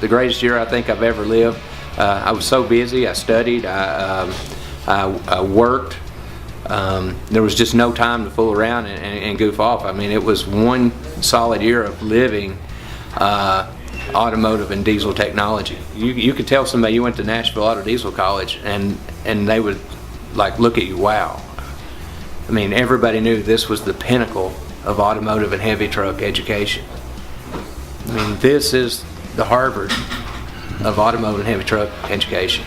greatest year I think I've ever lived. I was so busy. I studied. I worked. There was just no time to fool around and goof off. I mean, it was one solid year of living automotive and diesel technology. You could tell somebody you went to Nashville Auto Diesel College and they would like look at you, wow. I mean, everybody knew this was the pinnacle of automotive and heavy truck education. I mean, this is the Harvard of automotive and heavy truck education.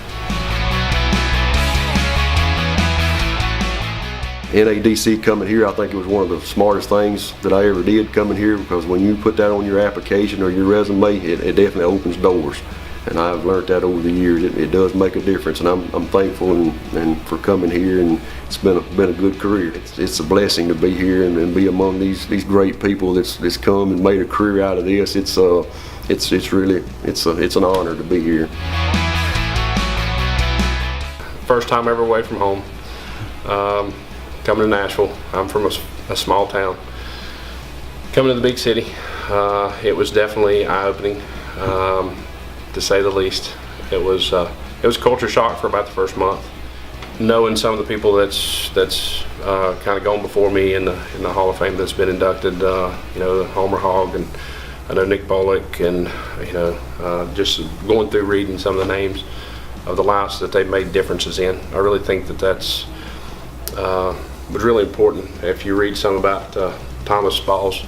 NADC coming here, I think it was one of the smartest things that I ever did coming here, because when you put that on your application or your resume, it definitely opens doors. And I've learned that over the years. It does make a difference, and I'm thankful and for coming here, and it's been a good career. It's a blessing to be here and be among these great people that's come and made a career out of this. It's really an honor to be here. First time ever away from home. Coming to Nashville. I'm from a small town. Coming to the big city, it was definitely eye-opening, to say the least. It was culture shock for about the first month. Knowing some of the people that's kind of gone before me in the Hall of Fame that's been inducted, Homer Hogg, and I know Nick Bullock, and just going through reading some of the names of the lives that they've made differences in. I really think that's was really important. If you read some about Thomas Spalls,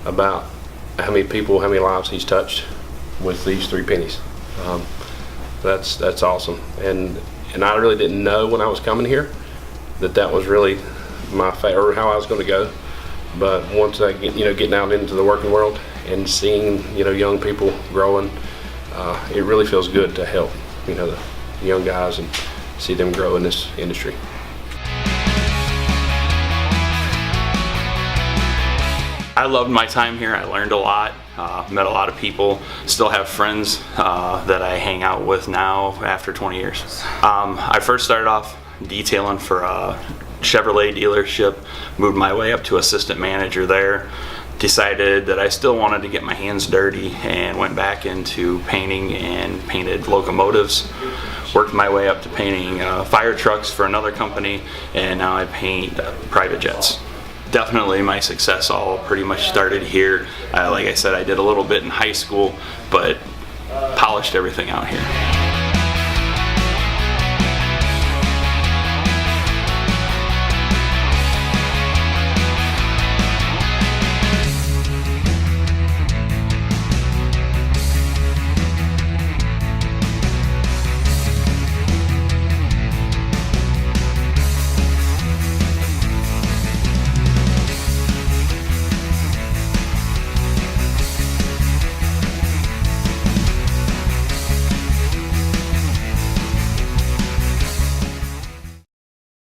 about how many people, how many lives he's touched with these 3 pennies, that's awesome. And I really didn't know when I was coming here that was really my or how I was going to go. But once I getting out into the working world and seeing young people growing, it really feels good to help the young guys and see them grow in this industry. I loved my time here. I learned a lot, met a lot of people, still have friends that I hang out with now after 20 years. I first started off detailing for a Chevrolet dealership, moved my way up to assistant manager there, decided that I still wanted to get my hands dirty and went back into painting and painted locomotives. Worked my way up to painting fire trucks for another company, and now I paint private jets. Definitely my success all pretty much started here. Like I said, I did a little bit in high school, but polished everything out here.